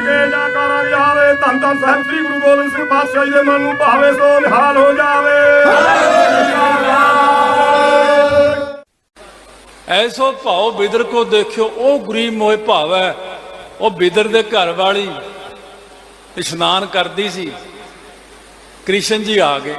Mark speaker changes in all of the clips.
Speaker 1: के जाकर जावे धन धन साहिब श्री गुरु गोबिंद सिंह पातशाह जी दे मन नूं भावे सो निहाल हो जावे।
Speaker 2: ऐसो भाव बिदर को देखियो, ओ गरीब मोह भाव है। वो बिदर दे घर वाली इशनान करती सी, कृष्ण जी आ गए।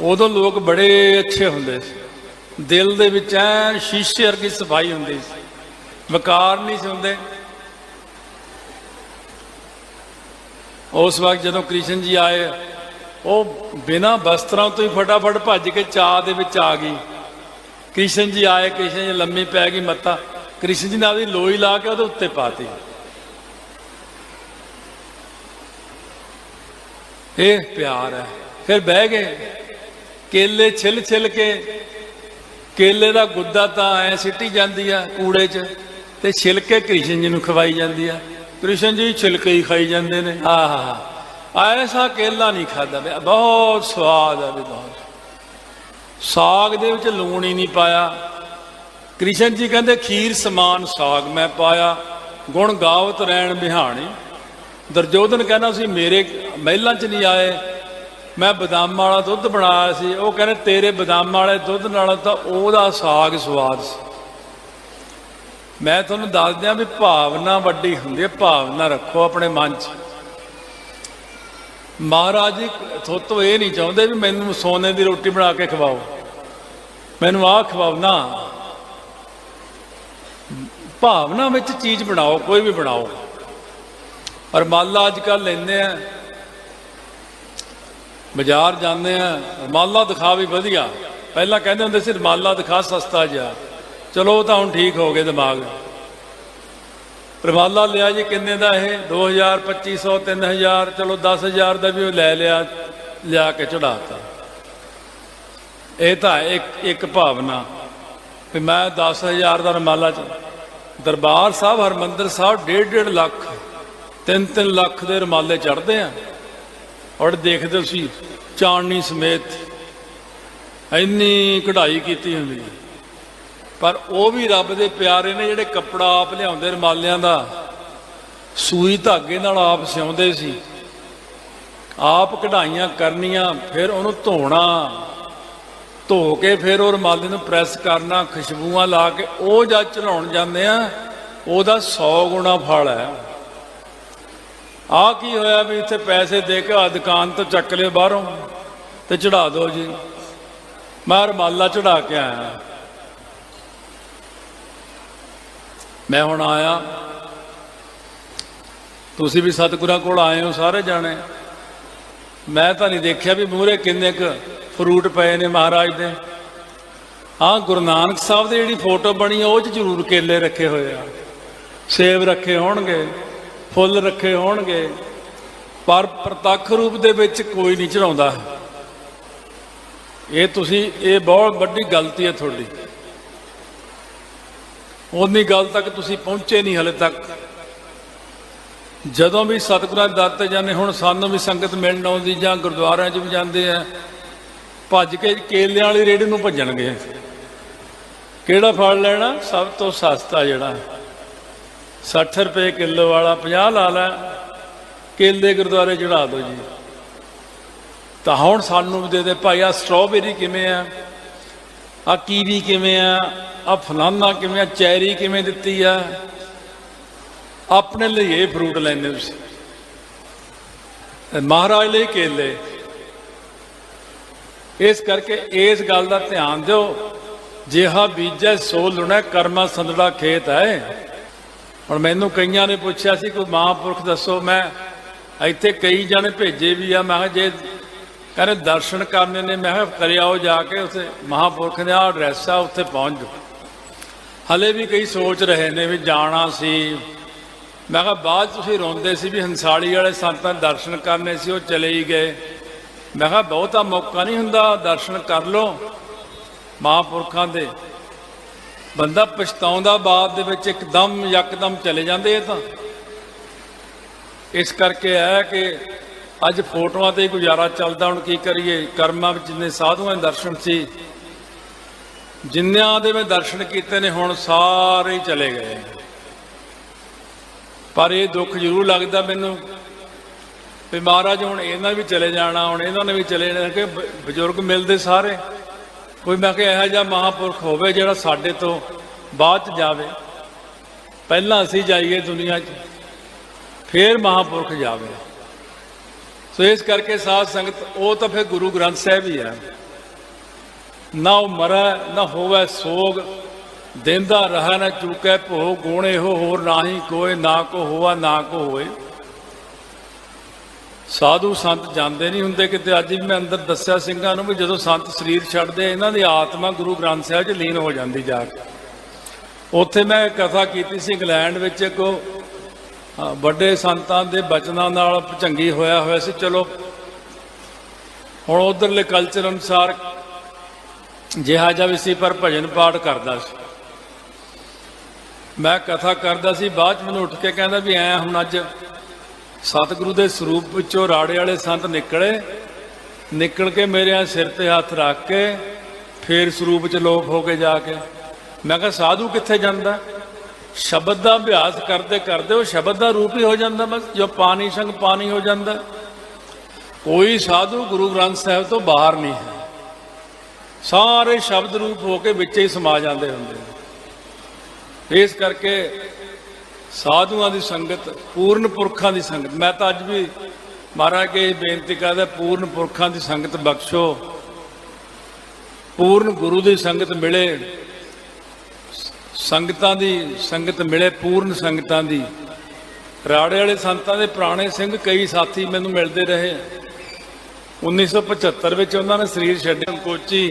Speaker 2: उदों लोग बड़े अच्छे होंदे सी, दिल दे विच ऐन शीशे वर्गी सफाई होंदी सी, वकार नहीं सुनते। उस वक्त जदों कृष्ण जी आए, वो बिना वस्त्रों तो ही फटाफट भज के चाह दे विच आ गई। कृष्ण जी आए, कृष्ण जी लम्मी पै गई मत्ता, कृष्ण जी ने आपकी लोई ला के उहदे उत्ते पाती। ये प्यार है। फिर बह गए, केले छिल छिल के, केले का गुद्दा तो ऐ सिटी जाती है कूड़े च, ते छिलके कृष्ण जी नूं खवाई जाती है। कृष्ण जी छिलके ही खाई जाते हैं। ऐसा केला नहीं खादा, बहुत स्वाद है भी, बहुत। साग दे विच लूण ही नहीं पाया। कृष्ण जी कहते खीर समान साग मैं पाया, गुण गावत रैन बिहानी। दुर्योधन कहना सी मेरे महलों च नहीं आए, मैं बदाम वाला दुध बनाया सी। वो कहने तेरे बदाम वाले दुध नाल तां ओहदा साग स्वाद सी। मैं तुहानूं दस दियां भी भावना वड्डी हुंदी है, भावना रखो अपने मन च। महाराज जी थोतों ये नहीं चाहते भी मैनू सोने की रोटी बना के खवाओ, मैनू आ खवाओ ना। भावना में चीज़ बनाओ, कोई भी बनाओ। और माला अजकल लेंदे हैं, बाजार जाते हैं, माला दिखा भी वधिया। पहला कहते होंदे सी माला दिखा सस्ता जा, चलो तो हुण ठीक हो गए दिमाग। रमाला लिया जी किन्ने दा है, 2000 2500 3000, चलो 10,000 का भी लै लिया, लिया के चढ़ाता। ये तो एक भावना भी मैं 10,000 का रमाला दरबार साहब हरमंदिर साहब 1.5 लाख 3-3 लाख के रमाले चढ़ते हैं। और देखते सी चांदनी समेत इन्नी कढ़ाई की होंगी। पर वो भी रब दे प्यारे ने जिहड़े कपड़ा आप लियाउंदे रमालियां दा, सूई धागे नाल आप सिउंदे सी, आप कढ़ाइयां करनियां, फिर उहनूं धोना, धो के फिर वो रमाले नूं प्रैस करना, खुशबूआं ला के वो जद चढ़ाउण जांदे आ, ओहदा 100 गुणा फल है। आ की होया भी इत्थे पैसे दे के दुकान तो चक लियो बाहरों ते चढ़ा दो जी। मैं रमाला चढ़ा के आया। मैं हुण आया, तुसी भी सतगुरां कोल आए हो सारे जाने। मैं तो नहीं देखिया भी मूहरे किन्ने क फ्रूट पे ने महाराज दे। हाँ, गुरु नानक साहब की जिहड़ी फोटो बनी है वो जरूर केले रखे हुए आ, सेब रखे होणगे, फुल रखे होणगे, पर प्रतख रूप दे विच कोई नहीं चढ़ाउंदा। ये बहुत वड्डी गलती है तुहाडी। उन्नी गल तक तुसी पहुंचे नहीं हले तक। जदों भी सतगुरां दर ते जाने, हुण सानूं भी संगत मिलण आउंदी जां गुरुद्वारिआं च भी जांदे आ, भज के केलियां वाली रेहड़ी नूं भज्जणगे। किहड़ा फल लेना? सब तो सस्ता जिहड़ा 60 रुपए किलो वाला, 50 ला लै, केले गुरुद्वारे चढ़ा दो जी। तो हुण सानूं दे दे भाई, आ स्ट्रॉबेरी किवें आ, आ कीवी किवें आ फलाना किवें, चैरी किवें दित्ती आ। अपने लिए ये फ्रूट लैंदे तुसीं, महाराज लिए केले। इस करके इस गल का ध्यान दो, जिहा बीजा सो लुणा, कर्मा संदड़ा खेत है। और मैनू कईयां ने पूछा सी कोई महापुरख दसो। मैं इत्थे कई जाने भेजे भी आ, मैं जे कहने दर्शन करने ने, मैं कर आओ जाके उसे महापुरख ने आ एड्रैस आ, उत्थे पहुँच जाओ। हले भी कई सोच रहे ने भी जाना सी। मैं कहा बाद तुसीं रोंदे सी भी हंसाली वाले संतां दर्शन करने सी, वो चले ही गए। मैं कहा बहुता मौका नहीं हुंदा, दर्शन कर लो महापुरखां दे। बंदा पछताउंदा बाद दे विच एकदम यकदम चले जांदे। तां इस करके है कि अज फोटोआं ते गुजारा चलदा। हुण की करिए, कर्मां विच जिन्ने साधुआं दे दर्शन सी, जिन्नियां दे मैं दर्शन कीते ने, हुण सारे ही चले गए। पर ये दुख जरूर लगता मैनू भी महाराज हुण इन्हां भी चले जाना, हुण इन्हां ने भी चले जाना कि बजुर्ग मिलते सारे, कोई मैं कि इहो जिहा महापुरख होवे जिहड़ा साडे तो बाद च जावे, पहलां असीं जाइए दुनिया च फिर महापुरख जावे। सो इस करके साध संगत वो तो फिर गुरु ग्रंथ साहिब ही है, ना वो मरै ना होवे सोग, देंदा रहा ना चूकै भोग, गुण इहो होर नाही कोई, ना को होवा ना को होए। साधु संत जाते नहीं होंगे किते। अज भी मैं अंदर दस्या सिंघां नूं भी जदों संत शरीर छड्डदे इन्हां दी आत्मा गुरु ग्रंथ साहिब च लीन हो जाती जाके। उत्थे मैं कथा कीती सी इंग्लैंड विच, को बड़े संतां दे बचनां नाल भचंगी होया होया सी। चलो हुण उधरले कल्चर अनुसार जिहा जिहा भी सी, पर भजन पाठ करदा सी। मैं कथा करदा सी, बाद मैनूं उठ के कहंदा भी ऐ हुण अज सतगुरु के स्वरूप विचों राड़े वाले संत निकले, निकल के मेरे सिर ते हथ रख के फिर स्वरूप च लोप हो के जाके। मैं कहा साधु कित्थे जांदा, शब्द का अभ्यास करते करते वो शब्द का रूप ही हो जाता, बस जो पानी संग पानी हो जाता। कोई साधु गुरु ग्रंथ साहिब तो बाहर नहीं है, सारे शब्द रूप होके विच ही समा जाते होंगे। इस करके साधुआं दी संगत, पूर्ण पुरखां दी संगत, मैं तो अज भी महाराज के बेनती करदा पूर्ण पुरखां दी संगत बख्शो, पूर्ण गुरु दी संगत मिले, संगतां दी संगत मिले, पूर्ण संगतां दी। राड़े वाले संतां दे पुराने सिंह कई साथी मैनू मिलते रहे। 1975 विच उन्होंने शरीर छड्डिया, कोची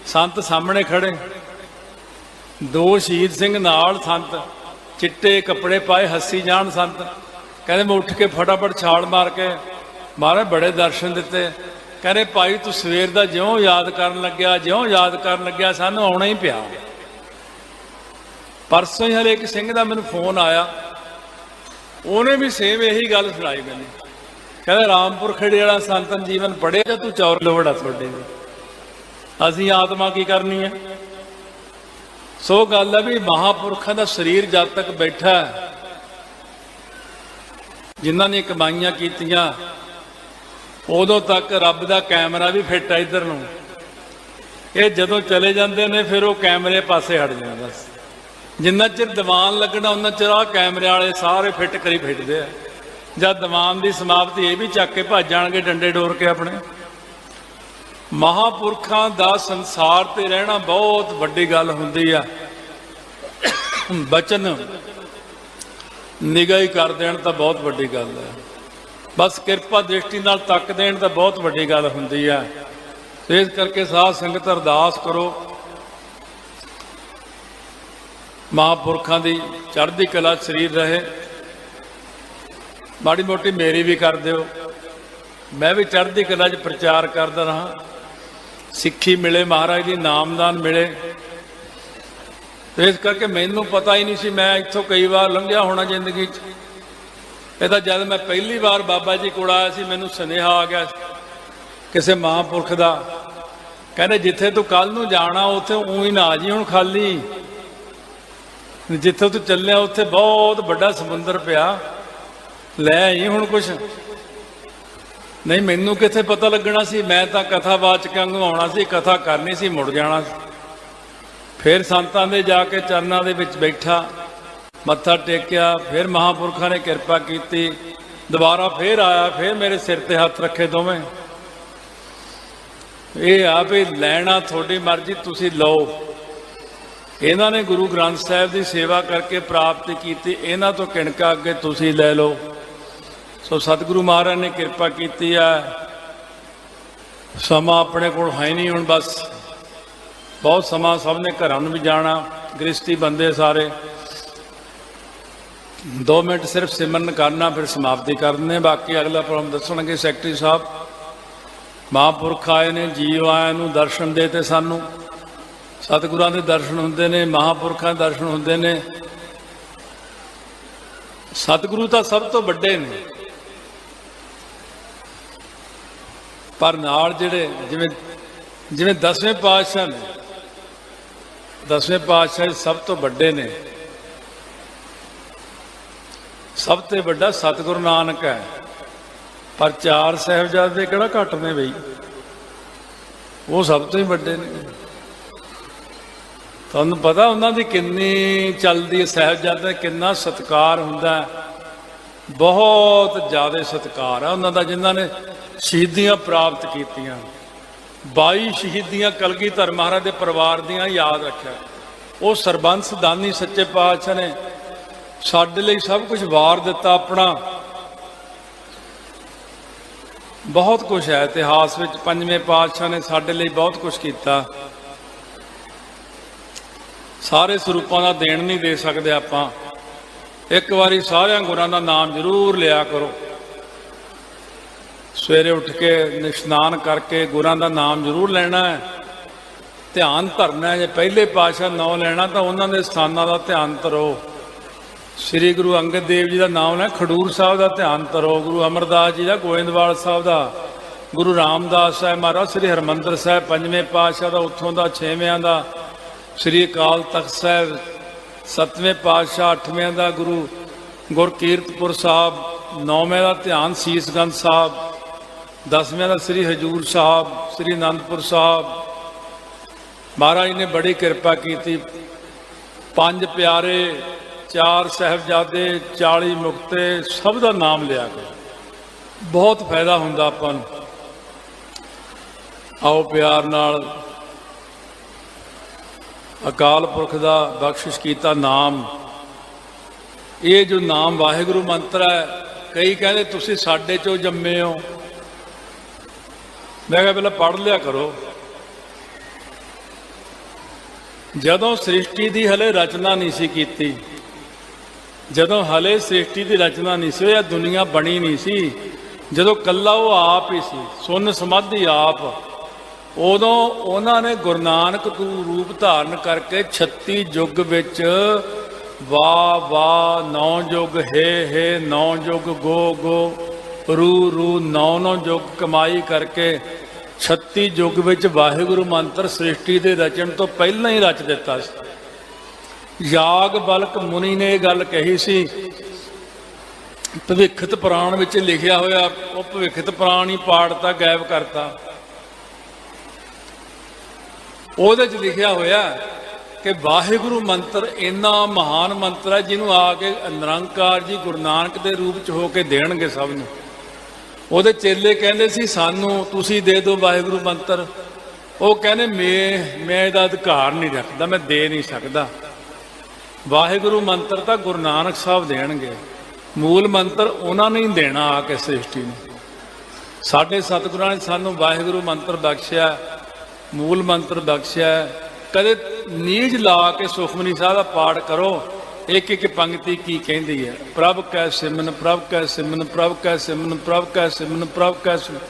Speaker 2: संत सामने खड़े, दो शहीद सिंह नाल संत, चिट्टे कपड़े पाए हसी जान संत। कहते मैं उठ के फटाफट छाल मार के महाराज बड़े दर्शन दिते। कहते भाई तू सवेर दा ज्यों याद करन लग्या, ज्यों याद करन लग्या सानू आउणा ही पिया। परसों ही हले एक सिंह का मैनू फोन आया, उन्हें भी सेम यही गल सुनाई मैंने। कहते रामपुर खेड़े वाला संतन जीवन पढ़े या तू चौर लोड़ा थोड़े, असी आत्मा की करनी है। सो गल है भी महापुरखों का शरीर जब तक बैठा है, जिन्हों ने कमाइयां कीतियां, उदों तक रब का कैमरा भी फिट है इधर नूं। ये जदों चले जाते हैं फिर वो कैमरे पासे हट जाए। बस जिन्ना चिर दीवान लगना उन्ना चिर आ कैमरे वाले सारे फिट करी फिटते हैं। जब दीवान की समाप्ति ये भी चक के भज जाएंगे डंडे डोर के अपने। महापुरखों का संसार ते रहना बहुत वड्डी गल हुंदी आ। बचन निगाही कर देण तां बहुत वड्डी गल है, बस किरपा दृष्टि नाल तक देण तां बहुत वड्डी गल हुंदी है। इस करके साध संगत अरदास करो, महापुरखों की चढ़ती कला शरीर रहे। माड़ी मोटी मेरी भी कर दिओ, मैं भी चढ़ती कला च प्रचार करदा रहा। सिक्खी मिले, महाराज की नामदान मिले। तो इस करके मैनू पता ही नहीं सी, मैं इत्थों कई बार लंघिया होना जिंदगी च। ये तो जब मैं पहली बार बाबा जी कोल आया सी, मैनू सुनेहा आ गया किसी महापुरख का, कहते जिथे तू कल नूं जाना उत्थे ऊँ ही ना जी हुण खाली, जिथे तू चलिया उत्थे बहुत बड़ा समुंदर पिया, लै आई हुण कुछ नहीं। मैनू किथे पता लगना सी, मैं तो कथावाचक वांगू आउणा सी, कथा करनी सी, मुड़ जाना। फिर संतां दे जाके चरनां दे विच बैठा, मत्था टेकिया, फिर महापुरखों ने किरपा की, दोबारा फिर आया, फिर मेरे सिर ते हथ रखे दोवें। ये आ भी लैना थोड़ी मर्जी, तुसी लो। इन्हां ने गुरु ग्रंथ साहिब की सेवा करके प्राप्ति की, इन्हां तो किणका अगे तुसी लै लो। सो सतगुरु महाराज ने किरपा की है। समा अपने कोल है नहीं हुण, बस बहुत समा सब ने घरां नूं भी जाना, गृहस्थी बंदे सारे। 2 मिनट सिर्फ सिमरन करना, फिर समाप्ति करने, बाकी अगला प्रॉब्लम दसणगे सैकटरी साहब। महापुरख आए ने, जीव आए नूं दर्शन देते सानू, सतगुरां दे दर्शन हुंदे ने, महापुरखां दे दर्शन हुंदे ने। सतगुरु तो सब तो वड्डे ने, पर नाल जिहड़े जिवें जिवें 10वें पातशाह ने, 10वें पातशाह सब तो वड्डे ने। ਸਭ ਤੋਂ ਵੱਡਾ ਸਤਿਗੁਰੂ ਨਾਨਕ ਹੈ, ਪਰ 4 ਸਾਹਿਬਜ਼ਾਦੇ ਕਿਹੜਾ ਘੱਟ ਨੇ ਬਈ, ਉਹ ਸਭ ਤੋਂ ਹੀ ਵੱਡੇ ਨੇ। ਤੁਹਾਨੂੰ ਪਤਾ ਉਹਨਾਂ ਦੀ ਕਿੰਨੀ ਚੱਲਦੀ ਹੈ, ਸਾਹਿਬਜ਼ਾਦੇ ਕਿੰਨਾ ਸਤਿਕਾਰ ਹੁੰਦਾ ਹੈ, ਬਹੁਤ ਜ਼ਿਆਦਾ ਸਤਿਕਾਰ ਹੈ ਉਹਨਾਂ ਦਾ, ਜਿਨ੍ਹਾਂ ਨੇ ਸ਼ਹੀਦੀਆਂ ਪ੍ਰਾਪਤ ਕੀਤੀਆਂ। 22 ਸ਼ਹੀਦੀਆਂ ਕਲਗੀਧਰ ਮਹਾਰਾਜ ਦੇ ਪਰਿਵਾਰ ਦੀਆਂ ਯਾਦ ਰੱਖਿਆ। ਉਹ ਸਰਬੰਸ ਦਾਨੀ ਸੱਚੇ ਪਾਤਸ਼ਾਹ ਨੇ ਸਾਡੇ ਲਈ ਸਭ ਕੁਝ ਵਾਰ ਦਿੱਤਾ ਆਪਣਾ। ਬਹੁਤ ਕੁਝ ਹੈ ਇਤਿਹਾਸ ਵਿੱਚ, ਪੰਜਵੇਂ ਪਾਤਸ਼ਾਹ ਨੇ ਸਾਡੇ ਲਈ ਬਹੁਤ ਕੁਝ ਕੀਤਾ। ਸਾਰੇ ਸਰੂਪਾਂ ਦਾ ਦੇਣ ਨਹੀਂ ਦੇ ਸਕਦੇ ਆਪਾਂ। ਇੱਕ ਵਾਰੀ ਸਾਰਿਆਂ ਗੁਰਾਂ ਦਾ ਨਾਮ ਜ਼ਰੂਰ ਲਿਆ ਕਰੋ। ਸਵੇਰੇ ਉੱਠ ਕੇ ਇਸ਼ਨਾਨ ਕਰਕੇ ਗੁਰਾਂ ਦਾ ਨਾਮ ਜ਼ਰੂਰ ਲੈਣਾ ਹੈ, ਧਿਆਨ ਧਰਨਾ ਹੈ। ਜੇ ਪਹਿਲੇ ਪਾਤਸ਼ਾਹ ਨਾਮ ਲੈਣਾ ਤਾਂ ਉਹਨਾਂ ਦੇ ਸਥਾਨਾਂ ਦਾ ਧਿਆਨ ਧਰੋ। ਸ੍ਰੀ ਗੁਰੂ ਅੰਗਦ ਦੇਵ ਜੀ ਦਾ ਨਾਮ ਲੈ, ਖਡੂਰ ਸਾਹਿਬ ਦਾ ਧਿਆਨ ਧਰੋ। ਗੁਰੂ ਅਮਰਦਾਸ ਜੀ ਦਾ, ਗੋਇੰਦਵਾਲ ਸਾਹਿਬ ਦਾ, ਗੁਰੂ ਰਾਮਦਾਸ ਸਾਹਿਬ ਮਹਾਰਾਜ, ਸ੍ਰੀ ਹਰਿਮੰਦਰ ਸਾਹਿਬ ਪੰਜਵੇਂ ਪਾਤਸ਼ਾਹ ਦਾ, ਉੱਥੋਂ ਦਾ ਛੇਵਿਆਂ ਦਾ, ਸ੍ਰੀ ਅਕਾਲ ਤਖਤ ਸਾਹਿਬ ਸੱਤਵੇਂ ਪਾਤਸ਼ਾਹ ਅੱਠਵਿਆਂ ਦਾ, ਗੁਰੂ ਗੁਰਕੀਰਤਪੁਰ ਸਾਹਿਬ ਨੌਵੇਂ ਦਾ ਧਿਆਨ, ਸੀਸਗੰਜ ਸਾਹਿਬ ਦਸਵੇਂ ਦਾ, ਸ੍ਰੀ ਹਜੂਰ ਸਾਹਿਬ, ਸ੍ਰੀ ਅਨੰਦਪੁਰ ਸਾਹਿਬ। ਮਹਾਰਾਜ ਨੇ ਬੜੀ ਕਿਰਪਾ ਕੀਤੀ। 5 ਪਿਆਰੇ, 4 ਸਾਹਿਬਜ਼ਾਦੇ, 40 ਮੁਕਤੇ, ਸਭ ਦਾ ਨਾਮ ਲਿਆ ਕੇ ਬਹੁਤ ਫਾਇਦਾ ਹੁੰਦਾ ਆਪਾਂ ਨੂੰ। ਆਓ ਪਿਆਰ ਨਾਲ ਅਕਾਲ ਪੁਰਖ ਦਾ ਬਖਸ਼ਿਸ਼ ਕੀਤਾ ਨਾਮ, ਇਹ ਜੋ ਨਾਮ ਵਾਹਿਗੁਰੂ ਮੰਤਰ ਹੈ। ਕਈ ਕਹਿੰਦੇ ਤੁਸੀਂ ਸਾਡੇ ਚੋਂ ਜੰਮੇ ਹੋ। ਮੈਂ ਕਿਹਾ ਪਹਿਲਾਂ ਪੜ੍ਹ ਲਿਆ ਕਰੋ। ਜਦੋਂ ਸ੍ਰਿਸ਼ਟੀ ਦੀ ਹਲੇ ਰਚਨਾ ਨਹੀਂ ਸੀ ਕੀਤੀ, ਜਦੋਂ ਹਲੇ ਸ੍ਰਿਸ਼ਟੀ ਦੀ ਰਚਨਾ ਨਹੀਂ ਸੀ, ਇਹ ਦੁਨੀਆ ਬਣੀ ਨਹੀਂ ਸੀ, ਜਦੋਂ ਕੱਲਾ ਉਹ ਆਪ ਹੀ ਸੀ, ਸੁੰਨ ਸਮਾਧੀ ਆਪ, ਉਦੋਂ ਉਹਨਾਂ ਨੇ ਗੁਰੂ ਨਾਨਕ ਨੂੰ ਰੂਪ ਧਾਰਨ ਕਰਕੇ 36 ਯੁੱਗ ਵਿੱਚ ਵਾ ਵਾ 9 ਯੁੱਗ ਹੇ 9 ਯੁੱਗ ਗੋ ਗੋ ਰੂ ਰੂ 9 ਯੁੱਗ ਕਮਾਈ ਕਰਕੇ 36 ਯੁੱਗ ਵਿੱਚ ਵਾਹਿਗੁਰੂ ਮੰਤਰ ਸ੍ਰਿਸ਼ਟੀ ਦੇ ਰਚਣ ਤੋਂ ਪਹਿਲਾਂ ਹੀ ਰਚ ਦਿੱਤਾ ਸੀ। ਯਾਗ ਬਲਕ ਮੁਨੀ ਨੇ ਇਹ ਗੱਲ ਕਹੀ ਸੀ, ਭਵਿੱਖਤ ਪੁਰਾਣ ਵਿੱਚ ਲਿਖਿਆ ਹੋਇਆ, ਉਹ ਭਵਿੱਖਤ ਪੁਰਾਣ ਹੀ ਪਾੜਤਾ, ਗਾਇਬ ਕਰਤਾ। ਉਹਦੇ 'ਚ ਲਿਖਿਆ ਹੋਇਆ ਕਿ ਵਾਹਿਗੁਰੂ ਮੰਤਰ ਇੰਨਾ ਮਹਾਨ ਮੰਤਰ ਹੈ, ਜਿਹਨੂੰ ਆ ਕੇ ਨਿਰੰਕਾਰ ਜੀ ਗੁਰੂ ਨਾਨਕ ਦੇ ਰੂਪ 'ਚ ਹੋ ਕੇ ਦੇਣਗੇ ਸਭ ਨੂੰ। ਉਹਦੇ ਚੇਲੇ ਕਹਿੰਦੇ ਸੀ ਸਾਨੂੰ ਤੁਸੀਂ ਦੇ ਦਿਓ ਵਾਹਿਗੁਰੂ ਮੰਤਰ। ਉਹ ਕਹਿੰਦੇ ਮੈਂ ਇਹਦਾ ਅਧਿਕਾਰ ਨਹੀਂ ਰੱਖਦਾ, ਮੈਂ ਦੇ ਨਹੀਂ ਸਕਦਾ। ਵਾਹਿਗੁਰੂ ਮੰਤਰ ਤਾਂ ਗੁਰੂ ਨਾਨਕ ਸਾਹਿਬ ਦੇਣਗੇ, ਮੂਲ ਮੰਤਰ ਉਹਨਾਂ ਨੇ ਹੀ ਦੇਣਾ ਆ ਕੇ ਸ੍ਰਿਸ਼ਟੀ ਨੂੰ। ਸਾਡੇ ਸਤਿਗੁਰਾਂ ਨੇ ਸਾਨੂੰ ਵਾਹਿਗੁਰੂ ਮੰਤਰ ਬਖਸ਼ਿਆ, ਮੂਲ ਮੰਤਰ ਬਖਸ਼ਿਆ। ਕਦੇ ਨੀਝ ਲਾ ਕੇ ਸੁਖਮਨੀ ਸਾਹਿਬ ਦਾ ਪਾਠ ਕਰੋ। ਇੱਕ ਇੱਕ ਪੰਕਤੀ ਕੀ ਕਹਿੰਦੀ ਹੈ, ਪ੍ਰਭ ਕੈ ਸਿਮਨ, ਪ੍ਰਭ ਕੈ ਸਿਮਨ, ਪ੍ਰਭ ਕੈ ਸਿਮਨ, ਪ੍ਰਭ ਕੈ ਸਿਮਨ, ਪ੍ਰਭ ਕੈ ਸਿਮਨ।